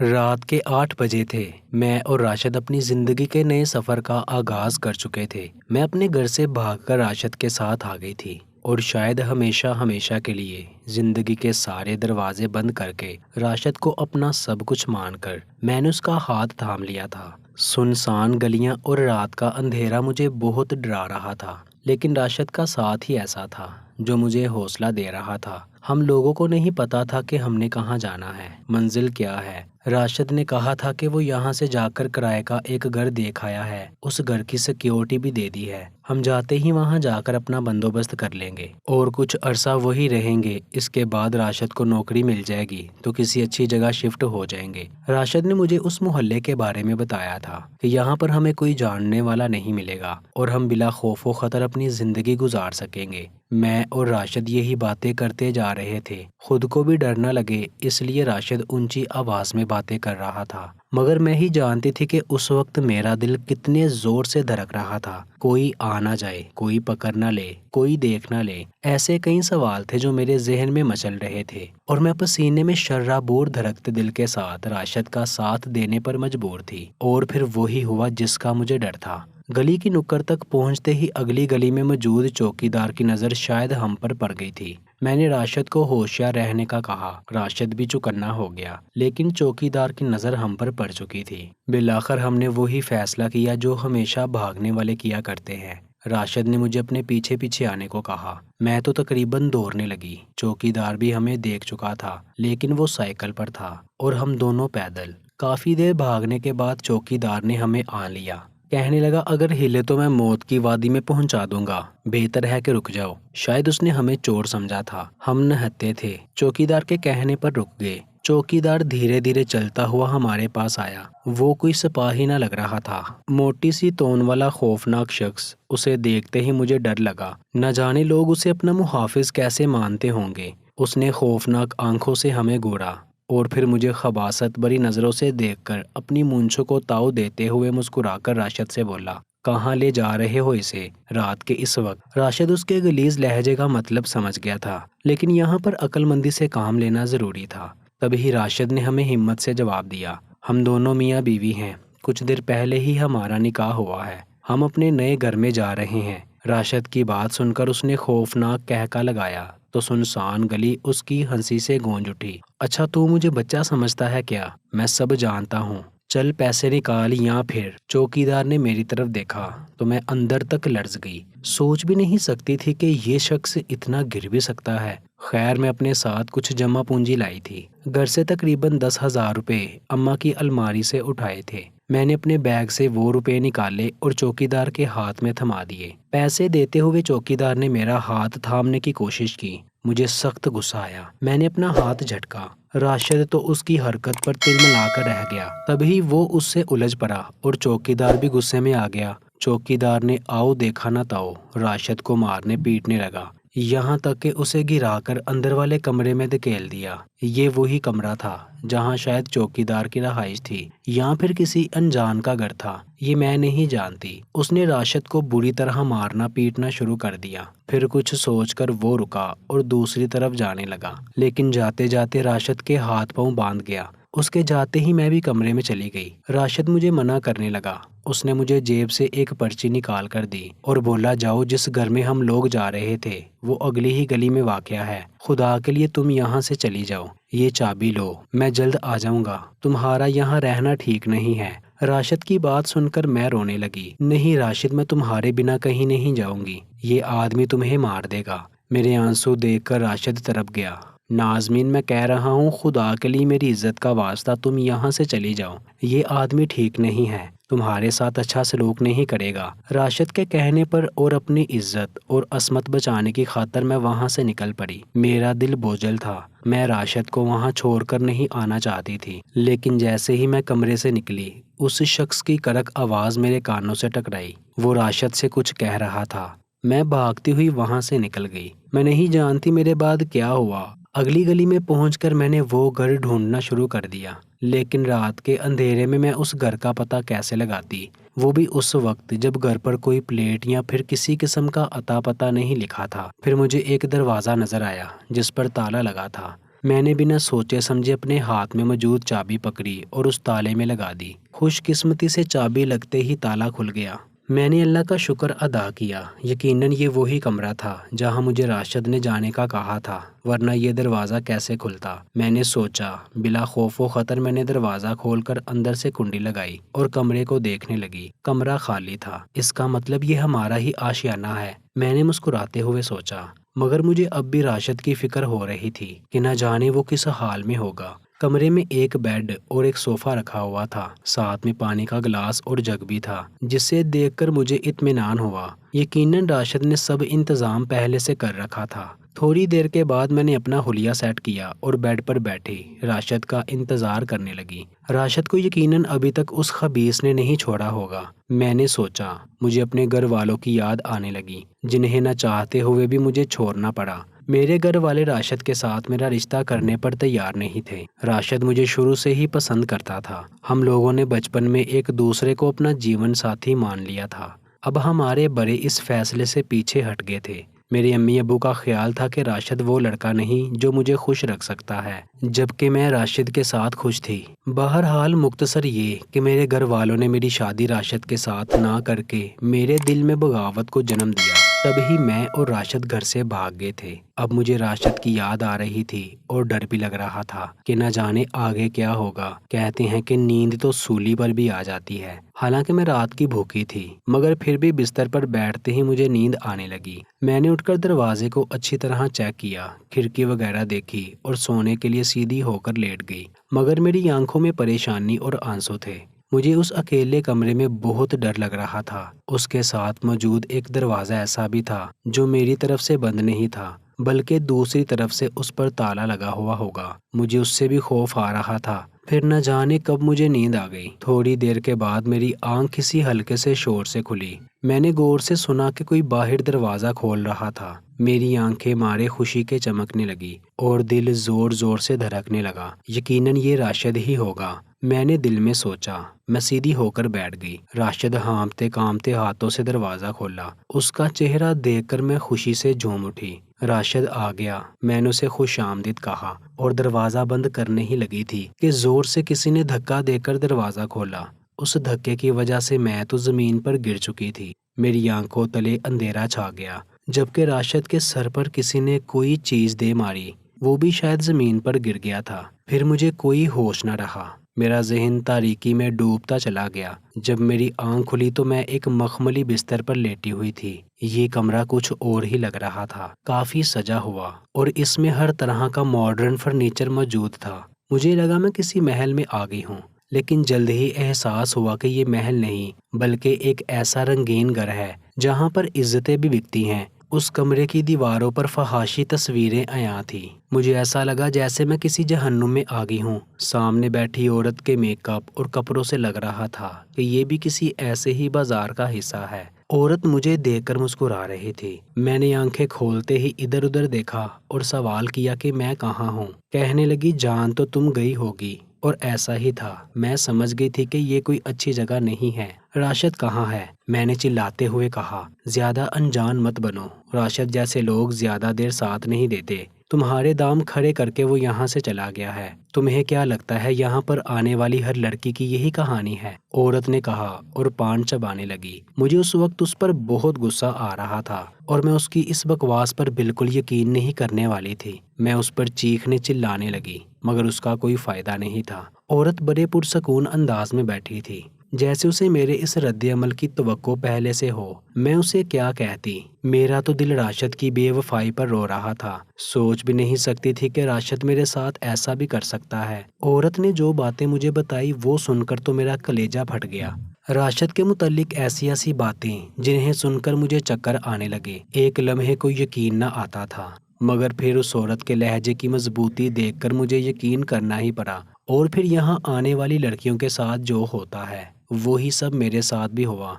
رات کے 8 بجے تھے۔ میں اور راشد اپنی زندگی کے نئے سفر کا آغاز کر چکے تھے۔ میں اپنے گھر سے بھاگ کر راشد کے ساتھ آ گئی تھی اور شاید ہمیشہ ہمیشہ کے لیے زندگی کے سارے دروازے بند کر کے راشد کو اپنا سب کچھ مان کر میں نے اس کا ہاتھ تھام لیا تھا۔ سنسان گلیاں اور رات کا اندھیرا مجھے بہت ڈرا رہا تھا، لیکن راشد کا ساتھ ہی ایسا تھا جو مجھے حوصلہ دے رہا تھا۔ ہم لوگوں کو نہیں پتا تھا کہ ہم نے کہاں جانا ہے، منزل کیا ہے۔ راشد نے کہا تھا کہ وہ یہاں سے جا کر کرائے کا ایک گھر دیکھ آیا ہے، اس گھر کی سیکیورٹی بھی دے دی ہے۔ ہم جاتے ہی وہاں جا کر اپنا بندوبست کر لیں گے اور کچھ عرصہ وہی رہیں گے۔ اس کے بعد راشد کو نوکری مل جائے گی تو کسی اچھی جگہ شفٹ ہو جائیں گے۔ راشد نے مجھے اس محلے کے بارے میں بتایا تھا کہ یہاں پر ہمیں کوئی جاننے والا نہیں ملے گا اور ہم بلا خوف و خطر اپنی زندگی گزار سکیں گے۔ میں اور راشد یہی باتیں کرتے جا رہے تھے، خود کو بھی ڈر نہ لگے اس لیے راشد اونچی آواز میں باتیں کر رہا تھا، مگر میں ہی جانتی تھی کہ اس وقت میرا دل کتنے زور سے دھڑک رہا تھا۔ کوئی آ نہ جائے، کوئی پکڑ نہ لے، کوئی دیکھ نہ لے، ایسے کئی سوال تھے جو میرے ذہن میں مچل رہے تھے اور میں پسینے میں شرابور دھڑکتے دل کے ساتھ راشد کا ساتھ دینے پر مجبور تھی۔ اور پھر وہی ہوا جس کا مجھے ڈر تھا۔ گلی کی نکڑ تک پہنچتے ہی اگلی گلی میں موجود چوکیدار کی نظر شاید ہم پر پڑ گئی تھی۔ میں نے راشد کو ہوشیار رہنے کا کہا، راشد بھی چوکنا ہو گیا، لیکن چوکیدار کی نظر ہم پر پڑ چکی تھی۔ بالآخر ہم نے وہی فیصلہ کیا جو ہمیشہ بھاگنے والے کیا کرتے ہیں۔ راشد نے مجھے اپنے پیچھے پیچھے آنے کو کہا۔ میں تو تقریباً دوڑنے لگی۔ چوکیدار بھی ہمیں دیکھ چکا تھا، لیکن وہ سائیکل پر تھا اور ہم دونوں پیدل۔ کافی دیر بھاگنے کے بعد چوکیدار نے ہمیں آن لیا۔ کہنے لگا اگر ہلے تو میں موت کی وادی میں پہنچا دوں گا، بہتر ہے کہ رک جاؤ۔ شاید اس نے ہمیں چور سمجھا تھا۔ ہم نہتے تھے، چوکیدار کے کہنے پر رک گئے۔ چوکیدار دھیرے دھیرے چلتا ہوا ہمارے پاس آیا۔ وہ کوئی سپاہی نہ لگ رہا تھا، موٹی سی تون والا خوفناک شخص۔ اسے دیکھتے ہی مجھے ڈر لگا، نہ جانے لوگ اسے اپنا محافظ کیسے مانتے ہوں گے۔ اس نے خوفناک آنکھوں سے ہمیں گھورا اور پھر مجھے خباثت بری نظروں سے دیکھ کر اپنی مونچھوں کو تاؤ دیتے ہوئے مسکرا کر راشد سے بولا، کہاں لے جا رہے ہو اسے رات کے اس وقت؟ راشد اس کے غلیظ لہجے کا مطلب سمجھ گیا تھا، لیکن یہاں پر عقل مندی سے کام لینا ضروری تھا۔ تبھی راشد نے ہمیں ہمت سے جواب دیا، ہم دونوں میاں بیوی ہیں، کچھ دیر پہلے ہی ہمارا نکاح ہوا ہے، ہم اپنے نئے گھر میں جا رہے ہیں۔ راشد کی بات سن کر اس نے خوفناک قہقہ لگایا تو سنسان گلی اس کی ہنسی سے گونج اٹھی۔ اچھا تو مجھے بچہ سمجھتا ہے کیا؟ میں سب جانتا ہوں، چل پیسے نکال یا پھر۔ چوکیدار نے میری طرف دیکھا تو میں اندر تک لرز گئی، سوچ بھی نہیں سکتی تھی کہ یہ شخص اتنا گر بھی سکتا ہے۔ خیر میں اپنے ساتھ کچھ جمع پونجی لائی تھی، گھر سے تقریباً 10,000 روپے اماں کی الماری سے اٹھائے تھے۔ میں نے اپنے بیگ سے وہ روپے نکالے اور چوکیدار کے ہاتھ میں تھما دیے۔ پیسے دیتے ہوئے چوکیدار نے میرا ہاتھ تھامنے کی کوشش کی، مجھے سخت غصہ آیا۔ میں نے اپنا ہاتھ جھٹکا۔ راشد تو اس کی حرکت پر تلملا کر رہ گیا، تبھی وہ اس سے الجھ پڑا اور چوکیدار بھی غصے میں آ گیا۔ چوکیدار نے آؤ دیکھا نہ تاؤ راشد کو مارنے پیٹنے لگا، یہاں تک کہ اسے گرا کر اندر والے کمرے میں دھکیل دیا۔ یہ وہی کمرہ تھا جہاں شاید چوکیدار کی رہائش تھی یا پھر کسی انجان کا گھر تھا، یہ میں نہیں جانتی۔ اس نے راشد کو بری طرح مارنا پیٹنا شروع کر دیا۔ پھر کچھ سوچ کر وہ رکا اور دوسری طرف جانے لگا، لیکن جاتے جاتے راشد کے ہاتھ پاؤں باندھ گیا۔ اس کے جاتے ہی میں بھی کمرے میں چلی گئی۔ راشد مجھے منع کرنے لگا۔ اس نے مجھے جیب سے ایک پرچی نکال کر دی اور بولا جاؤ جس گھر میں ہم لوگ جا رہے تھے وہ اگلی ہی گلی میں واقع ہے، خدا کے لیے تم یہاں سے چلی جاؤ، یہ چابی لو، میں جلد آ جاؤں گا، تمہارا یہاں رہنا ٹھیک نہیں ہے۔ راشد کی بات سن کر میں رونے لگی۔ نہیں راشد، میں تمہارے بنا کہیں نہیں جاؤں گی، یہ آدمی تمہیں مار دے گا۔ میرے آنسو دیکھ کر راشد تڑپ گیا۔ نازمین میں کہہ رہا ہوں خدا کے لیے میری عزت کا واسطہ تم یہاں سے چلی جاؤ، یہ آدمی ٹھیک نہیں ہے، تمہارے ساتھ اچھا سلوک نہیں کرے گا۔ راشد کے کہنے پر اور اپنی عزت اور عصمت بچانے کی خاطر میں وہاں سے نکل پڑی۔ میرا دل بوجھل تھا، میں راشد کو وہاں چھوڑ کر نہیں آنا چاہتی تھی، لیکن جیسے ہی میں کمرے سے نکلی اس شخص کی کڑک آواز میرے کانوں سے ٹکرائی، وہ راشد سے کچھ کہہ رہا تھا۔ میں بھاگتی ہوئی وہاں سے نکل گئی۔ میں نہیں جانتی میرے بعد کیا ہوا۔ اگلی گلی میں پہنچ کر میں نے وہ گھر ڈھونڈنا شروع کر دیا، لیکن رات کے اندھیرے میں اس گھر کا پتہ کیسے لگاتی، وہ بھی اس وقت جب گھر پر کوئی پلیٹ یا پھر کسی قسم کا اتا پتہ نہیں لکھا تھا۔ پھر مجھے ایک دروازہ نظر آیا جس پر تالا لگا تھا۔ میں نے بنا سوچے سمجھے اپنے ہاتھ میں موجود چابی پکڑی اور اس تالے میں لگا دی۔ خوش قسمتی سے چابی لگتے ہی تالا کھل گیا۔ میں نے اللہ کا شکر ادا کیا، یقیناً یہ وہی کمرہ تھا جہاں مجھے راشد نے جانے کا کہا تھا، ورنہ یہ دروازہ کیسے کھلتا؟ میں نے سوچا۔ بلا خوف و خطر میں نے دروازہ کھول کر اندر سے کنڈی لگائی اور کمرے کو دیکھنے لگی۔ کمرہ خالی تھا۔ اس کا مطلب یہ ہمارا ہی آشیانہ ہے، میں نے مسکراتے ہوئے سوچا، مگر مجھے اب بھی راشد کی فکر ہو رہی تھی کہ نہ جانے وہ کس حال میں ہوگا۔ کمرے میں ایک بیڈ اور ایک صوفہ رکھا ہوا تھا، ساتھ میں پانی کا گلاس اور جگ بھی تھا، جسے دیکھ کر مجھے اطمینان ہوا۔ یقیناً راشد نے سب انتظام پہلے سے کر رکھا تھا۔ تھوڑی دیر کے بعد میں نے اپنا حلیہ سیٹ کیا اور بیڈ پر بیٹھی راشد کا انتظار کرنے لگی۔ راشد کو یقیناً ابھی تک اس خبیث نے نہیں چھوڑا ہوگا، میں نے سوچا۔ مجھے اپنے گھر والوں کی یاد آنے لگی، جنہیں نہ چاہتے ہوئے بھی مجھے چھوڑنا پڑا۔ میرے گھر والے راشد کے ساتھ میرا رشتہ کرنے پر تیار نہیں تھے۔ راشد مجھے شروع سے ہی پسند کرتا تھا۔ ہم لوگوں نے بچپن میں ایک دوسرے کو اپنا جیون ساتھی مان لیا تھا۔ اب ہمارے بڑے اس فیصلے سے پیچھے ہٹ گئے تھے۔ میرے امی ابو کا خیال تھا کہ راشد وہ لڑکا نہیں جو مجھے خوش رکھ سکتا ہے، جبکہ میں راشد کے ساتھ خوش تھی۔ بہرحال مختصر یہ کہ میرے گھر والوں نے میری شادی راشد کے ساتھ نہ کر کے میرے دل میں بغاوت کو جنم دیا۔ تب ہی میں اور راشد گھر سے بھاگ گئے تھے۔ اب مجھے راشد کی یاد آ رہی تھی اور ڈر بھی لگ رہا تھا کہ نہ جانے آگے کیا ہوگا۔ کہتے ہیں کہ نیند تو سولی پر بھی آ جاتی ہے۔ حالانکہ میں رات کی بھوکی تھی، مگر پھر بھی بستر پر بیٹھتے ہی مجھے نیند آنے لگی۔ میں نے اٹھ کر دروازے کو اچھی طرح چیک کیا، کھڑکی وغیرہ دیکھی اور سونے کے لیے سیدھی ہو کر لیٹ گئی، مگر میری آنکھوں میں پریشانی اور آنسو تھے۔ مجھے اس اکیلے کمرے میں بہت ڈر لگ رہا تھا۔ اس کے ساتھ موجود ایک دروازہ ایسا بھی تھا جو میری طرف سے بند نہیں تھا، بلکہ دوسری طرف سے اس پر تالا لگا ہوا ہوگا۔ مجھے اس سے بھی خوف آ رہا تھا۔ پھر نہ جانے کب مجھے نیند آ گئی۔ تھوڑی دیر کے بعد میری آنکھ کسی ہلکے سے شور سے کھلی۔ میں نے غور سے سنا کہ کوئی باہر دروازہ کھول رہا تھا۔ میری آنکھیں مارے خوشی کے چمکنے لگی اور دل زور زور سے دھڑکنے لگا۔ یقیناً یہ راشد ہی ہوگا، میں نے دل میں سوچا۔ میں سیدھی ہو کر بیٹھ گئی۔ راشد ہانپتے کانپتے ہاتھوں سے دروازہ کھولا۔ اس کا چہرہ دیکھ کر میں خوشی سے جھوم اٹھی۔ راشد آ گیا، میں نے اسے خوش آمدید کہا اور دروازہ بند کرنے ہی لگی تھی کہ زور سے کسی نے دھکا دے کر دروازہ کھولا۔ اس دھکے کی وجہ سے میں تو زمین پر گر چکی تھی۔ میری آنکھوں تلے اندھیرا چھا گیا، جبکہ راشد کے سر پر کسی نے کوئی چیز دے ماری، وہ بھی شاید زمین پر گر گیا تھا۔ پھر مجھے کوئی ہوش نہ رہا۔ میرا ذہن تاریکی میں ڈوبتا چلا گیا۔ جب میری آنکھ کھلی تو میں ایک مخملی بستر پر لیٹی ہوئی تھی۔ یہ کمرہ کچھ اور ہی لگ رہا تھا، کافی سجا ہوا، اور اس میں ہر طرح کا ماڈرن فرنیچر موجود تھا۔ مجھے لگا میں کسی محل میں آ گئی ہوں، لیکن جلد ہی احساس ہوا کہ یہ محل نہیں بلکہ ایک ایسا رنگین گھر ہے جہاں پر عزتیں بھی بکتی ہیں۔ اس کمرے کی دیواروں پر فحاشی تصویریں عیاں تھیں۔ مجھے ایسا لگا جیسے میں کسی جہنم میں آ گئی ہوں۔ سامنے بیٹھی عورت کے میک اپ اور کپڑوں سے لگ رہا تھا کہ یہ بھی کسی ایسے ہی بازار کا حصہ ہے۔ عورت مجھے دیکھ کر مسکرا رہی تھی۔ میں نے آنکھیں کھولتے ہی ادھر ادھر دیکھا اور سوال کیا کہ میں کہاں ہوں۔ کہنے لگی جان تو تم گئی ہوگی، اور ایسا ہی تھا۔ میں سمجھ گئی تھی کہ یہ کوئی اچھی جگہ نہیں ہے۔ راشد کہاں ہے؟ میں نے چلاتے ہوئے کہا۔ زیادہ انجان مت بنو، راشد جیسے لوگ زیادہ دیر ساتھ نہیں دیتے۔ تمہارے دام کھڑے کر کے وہ یہاں سے چلا گیا ہے۔ تمہیں کیا لگتا ہے یہاں پر آنے والی ہر لڑکی کی یہی کہانی ہے؟ عورت نے کہا اور پان چبانے لگی۔ مجھے اس وقت اس پر بہت غصہ آ رہا تھا اور میں اس کی اس بکواس پر بالکل یقین نہیں کرنے والی تھی۔ میں اس پر چیخنے چلانے لگی، مگر اس کا کوئی فائدہ نہیں تھا۔ عورت بڑے پرسکون انداز میں بیٹھی تھی، جیسے اسے میرے اس رد عمل کی توقع پہلے سے ہو۔ میں اسے کیا کہتی؟ میرا تو دل راشد کی بے وفائی پر رو رہا تھا۔ سوچ بھی نہیں سکتی تھی کہ راشد میرے ساتھ ایسا بھی کر سکتا ہے۔ عورت نے جو باتیں مجھے بتائی وہ سن کر تو میرا کلیجہ پھٹ گیا۔ راشد کے متعلق ایسی ایسی باتیں جنہیں سن کر مجھے چکر آنے لگے۔ ایک لمحے کو یقین نہ آتا تھا، مگر پھر اس عورت کے لہجے کی مضبوطی دیکھ کر مجھے یقین کرنا ہی پڑا۔ اور پھر یہاں آنے والی لڑکیوں کے ساتھ جو ہوتا ہے وہی سب میرے ساتھ بھی ہوا۔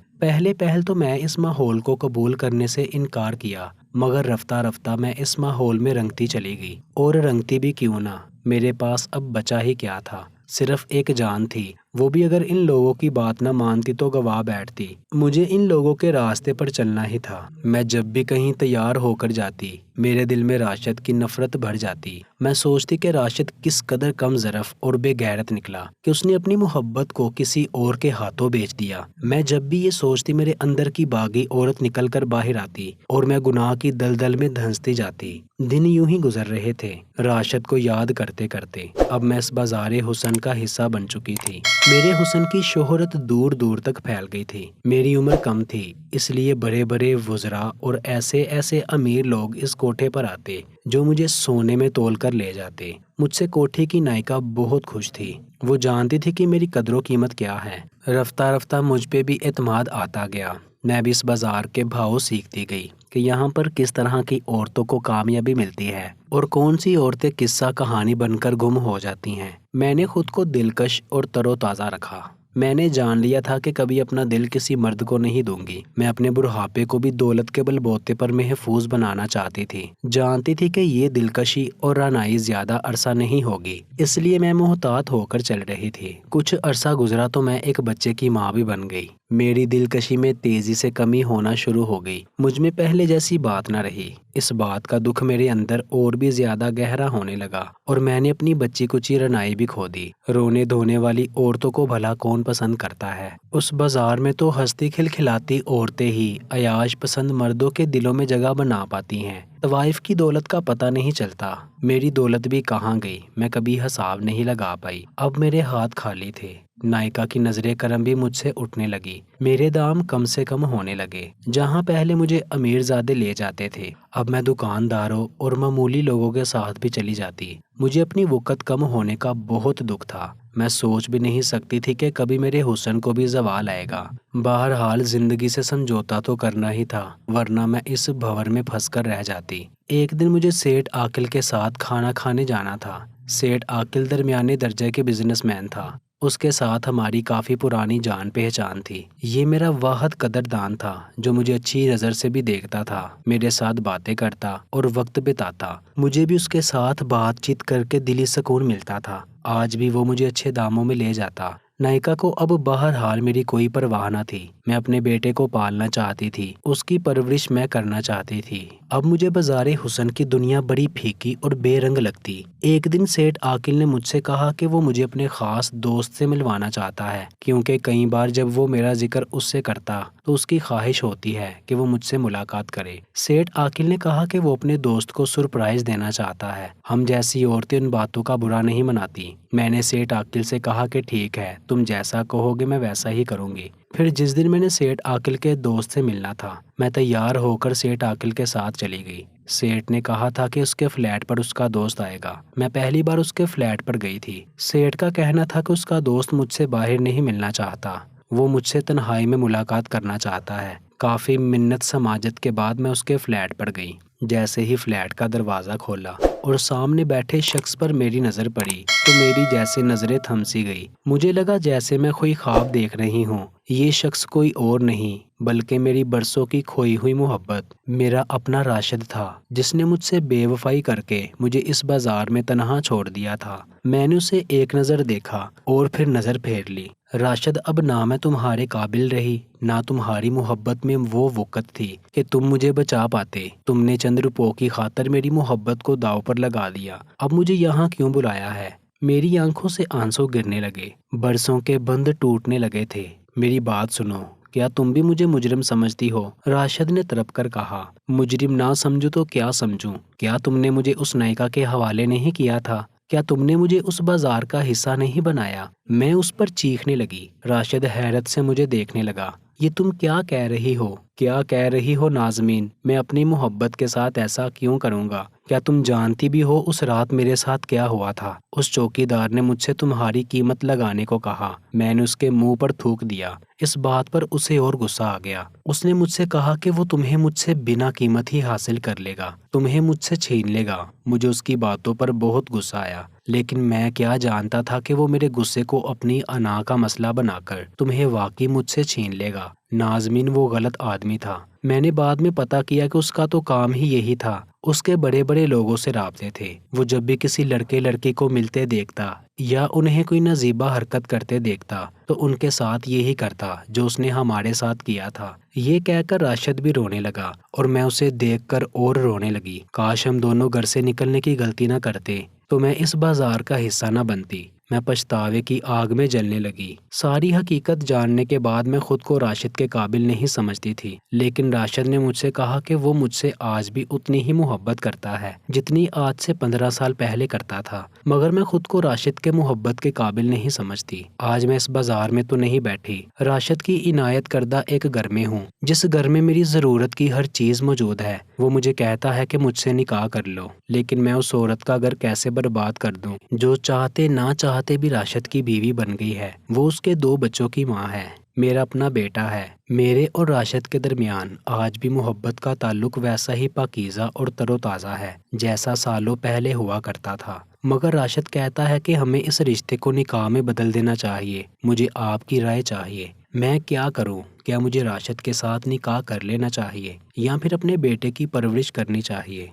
پہل تو میں اس ماحول کو قبول کرنے سے انکار کیا، مگر رفتہ رفتہ میں اس ماحول میں رنگتی چلی گئی۔ اور رنگتی بھی کیوں نہ، میرے پاس اب بچا ہی کیا تھا؟ صرف ایک جان تھی، وہ بھی اگر ان لوگوں کی بات نہ مانتی تو گواہ بیٹھتی۔ مجھے ان لوگوں کے راستے پر چلنا ہی تھا۔ میں جب بھی کہیں تیار ہو کر جاتی میرے دل میں راشد کی نفرت بھر جاتی۔ میں سوچتی کہ راشد کس قدر کم ظرف اور بے غیرت نکلا کہ اس نے اپنی محبت کو کسی اور کے ہاتھوں بیچ دیا۔ میں جب بھی یہ سوچتی میرے اندر کی باغی عورت نکل کر باہر آتی اور میں گناہ کی دلدل میں دھنستی جاتی۔ دن یوں ہی گزر رہے تھے، راشد کو یاد کرتے کرتے۔ اب میں اس بازار حسن کا حصہ بن چکی تھی۔ میرے حسن کی شہرت دور دور تک پھیل گئی تھی۔ میری عمر کم تھی، اس لیے بڑے بڑے وزراء اور ایسے امیر لوگ اس کوٹھے پر آتے جو مجھے سونے میں تول کر لے جاتے۔ مجھ سے کوٹھے کی نائکا بہت خوش تھی۔ وہ جانتی تھی کہ میری قدر و قیمت کیا ہے۔ رفتہ رفتہ مجھ پہ بھی اعتماد آتا گیا۔ میں بھی اس بازار کے بھاؤ سیکھتی گئی کہ یہاں پر کس طرح کی عورتوں کو کامیابی ملتی ہے اور کون سی عورتیں قصہ کہانی بن کر گم ہو جاتی ہیں۔ میں نے خود کو دلکش اور تر و تازہ رکھا۔ میں نے جان لیا تھا کہ کبھی اپنا دل کسی مرد کو نہیں دوں گی۔ میں اپنے بڑھاپے کو بھی دولت کے بل بوتے پر محفوظ بنانا چاہتی تھی۔ جانتی تھی کہ یہ دلکشی اور رعنائی زیادہ عرصہ نہیں ہوگی، اس لیے میں محتاط ہو کر چل رہی تھی۔ کچھ عرصہ گزرا تو میں ایک بچے کی ماں بھی بن گئی۔ میری دلکشی میں تیزی سے کمی ہونا شروع ہو گئی۔ مجھ میں پہلے جیسی بات نہ رہی۔ اس بات کا دکھ میرے اندر اور بھی زیادہ گہرا ہونے لگا اور میں نے اپنی بچی کچی رعنائی بھی کھو دی۔ رونے دھونے والی عورتوں کو بھلا کون پسند کرتا ہے؟ اس بازار میں تو ہستی کھلکھلاتی عورتیں ہی عیاش پسند مردوں کے دلوں میں جگہ بنا پاتی ہیں۔ طوائف کی دولت کا پتہ نہیں چلتا۔ میری دولت بھی کہاں گئی، میں کبھی حساب نہیں لگا پائی۔ اب میرے ہاتھ خالی تھے۔ نائکا کی نظر کرم بھی مجھ سے اٹھنے لگی۔ میرے دام کم سے کم ہونے لگے۔ جہاں پہلے مجھے امیر زادے لے جاتے تھے، اب میں دکانداروں اور معمولی لوگوں کے ساتھ بھی چلی جاتی۔ مجھے اپنی وقت کم ہونے کا بہت دکھ تھا۔ میں سوچ بھی نہیں سکتی تھی کہ کبھی میرے حسن کو بھی زوال آئے گا۔ بہرحال زندگی سے سمجھوتا تو کرنا ہی تھا، ورنہ میں اس بھنور میں پھنس کر رہ جاتی۔ ایک دن مجھے سیٹھ عاقل کے ساتھ کھانا کھانے جانا تھا۔ سیٹھ عاقل درمیانے درجے کے بزنس مین تھا۔ اس کے ساتھ ہماری کافی پرانی جان پہچان تھی۔ یہ میرا واحد قدردان تھا جو مجھے اچھی نظر سے بھی دیکھتا تھا، میرے ساتھ باتیں کرتا اور وقت بتاتا۔ مجھے بھی اس کے ساتھ بات چیت کر کے دلی سکون ملتا تھا۔ آج بھی وہ مجھے اچھے داموں میں لے جاتا۔ نائکا کو اب بہرحال میری کوئی پرواہ نہ تھی۔ میں اپنے بیٹے کو پالنا چاہتی تھی، اس کی پرورش میں کرنا چاہتی تھی۔ اب مجھے بازار حسن کی دنیا بڑی پھیکی اور بے رنگ لگتی۔ ایک دن سیٹھ عاقل نے مجھ سے کہا کہ وہ مجھے اپنے خاص دوست سے ملوانا چاہتا ہے، کیونکہ کئی بار جب وہ میرا ذکر اس سے کرتا تو اس کی خواہش ہوتی ہے کہ وہ مجھ سے ملاقات کرے۔ سیٹھ عاقل نے کہا کہ وہ اپنے دوست کو سرپرائز دینا چاہتا ہے۔ ہم جیسی عورتیں ان باتوں کا برا نہیں مناتی۔ میں نے سیٹھ عاقل سے کہا کہ ٹھیک ہے، تم جیسا کہو گے میں ویسا ہی کروں گی۔ پھر جس دن میں نے سیٹھ عاقل کے دوست سے ملنا تھا، میں تیار ہو کر سیٹھ عاقل کے ساتھ چلی گئی۔ سیٹھ نے کہا تھا کہ اس کے فلیٹ پر اس کا دوست آئے گا۔ میں پہلی بار اس کے فلیٹ پر گئی تھی۔ سیٹھ کا کہنا تھا کہ اس کا دوست مجھ سے باہر نہیں ملنا چاہتا، وہ مجھ سے تنہائی میں ملاقات کرنا چاہتا ہے۔ کافی منت سماجت کے بعد میں اس کے فلیٹ پر گئی۔ جیسے ہی فلیٹ کا دروازہ کھولا اور سامنے بیٹھے شخص پر میری نظر پڑی تو میری جیسے نظریں تھمسی گئی۔ مجھے لگا جیسے میں کوئی خواب دیکھ رہی ہوں۔ یہ شخص کوئی اور نہیں بلکہ میری برسوں کی کھوئی ہوئی محبت، میرا اپنا راشد تھا، جس نے مجھ سے بے وفائی کر کے مجھے اس بازار میں تنہا چھوڑ دیا تھا۔ میں نے اسے ایک نظر دیکھا اور پھر نظر پھیر لی۔ راشد، اب نہ میں تمہارے قابل رہی، نہ تمہاری محبت میں وہ وقت تھی کہ تم مجھے بچا پاتے۔ تم نے چند روپوں کی خاطر میری محبت کو داؤ پر لگا دیا۔ اب مجھے یہاں کیوں بلایا ہے؟ میری آنکھوں سے آنسو گرنے لگے، برسوں کے بند ٹوٹنے لگے تھے۔ میری بات سنو، کیا تم بھی مجھے مجرم سمجھتی ہو؟ راشد نے تڑپ کر کہا۔ مجرم نہ سمجھو تو کیا سمجھوں؟ کیا تم نے مجھے اس نائکا کے حوالے نہیں کیا تھا؟ کیا تم نے مجھے اس بازار کا حصہ نہیں بنایا؟ میں اس پر چیخنے لگی۔ راشد حیرت سے مجھے دیکھنے لگا۔ یہ تم کیا کہہ رہی ہو؟ کیا کہہ رہی ہو نازمین؟ میں اپنی محبت کے ساتھ ایسا کیوں کروں گا؟ کیا تم جانتی بھی ہو اس رات میرے ساتھ کیا ہوا تھا؟ اس چوکی دار نے مجھ سے تمہاری قیمت لگانے کو کہا۔ میں نے اس کے منہ پر تھوک دیا۔ اس بات پر اسے اور غصہ آ گیا۔ اس نے مجھ سے کہا کہ وہ تمہیں مجھ سے بنا قیمت ہی حاصل کر لے گا، تمہیں مجھ سے چھین لے گا۔ مجھے اس کی باتوں پر بہت غصہ آیا، لیکن میں کیا جانتا تھا کہ وہ میرے غصے کو اپنی انا کا مسئلہ بنا کر تمہیں واقعی مجھ سے چھین لے گا۔ نازمین، وہ غلط آدمی تھا۔ میں نے بعد میں پتہ کیا کہ اس کا تو کام ہی یہی تھا اس کے بڑے بڑے لوگوں سے رابطے تھے۔ وہ جب بھی کسی لڑکے لڑکی کو ملتے دیکھتا یا انہیں کوئی نزیبہ حرکت کرتے دیکھتا تو ان کے ساتھ یہی کرتا جو اس نے ہمارے ساتھ کیا تھا۔ یہ کہہ کر راشد بھی رونے لگا اور میں اسے دیکھ کر اور رونے لگی۔ کاش ہم دونوں گھر سے نکلنے کی غلطی نہ کرتے تو میں اس بازار کا حصہ نہ بنتی۔ میں پچھتاوے کی آگ میں جلنے لگی۔ ساری حقیقت جاننے کے بعد میں خود کو راشد کے قابل نہیں سمجھتی تھی، لیکن راشد نے مجھ سے کہا کہ وہ مجھ سے آج بھی اتنی ہی محبت کرتا ہے جتنی آج سے 15 سال پہلے کرتا تھا، مگر میں خود کو راشد کے محبت کے قابل نہیں سمجھتی۔ آج میں اس بازار میں تو نہیں بیٹھی، راشد کی عنایت کردہ ایک گھر میں ہوں، جس گھر میں میری ضرورت کی ہر چیز موجود ہے۔ وہ مجھے کہتا ہے کہ مجھ سے نکاح کر لو، لیکن میں اس عورت کا گھر کیسے برباد کر دوں جو چاہتے نہ چاہتے بھی راشد کی بیوی بن گئی ہے۔ وہ اس کے 2 بچوں کی ماں ہے، میرا اپنا بیٹا ہے۔ میرے اور راشد کے درمیان آج بھی محبت کا تعلق ویسا ہی پاکیزہ اور تر و تازہ ہے جیسا سالوں پہلے ہوا کرتا تھا، مگر راشد کہتا ہے کہ ہمیں اس رشتے کو نکاح میں بدل دینا چاہیے۔ مجھے آپ کی رائے چاہیے، میں کیا کروں؟ کیا مجھے راشد کے ساتھ نکاح کر لینا چاہیے یا پھر اپنے بیٹے کی پرورش کرنی چاہیے؟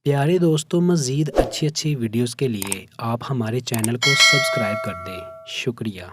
پیارے دوستوں، مزید اچھی ویڈیوز کے لیے آپ ہمارے چینل کو سبسکرائب کر دیں۔ شکریہ۔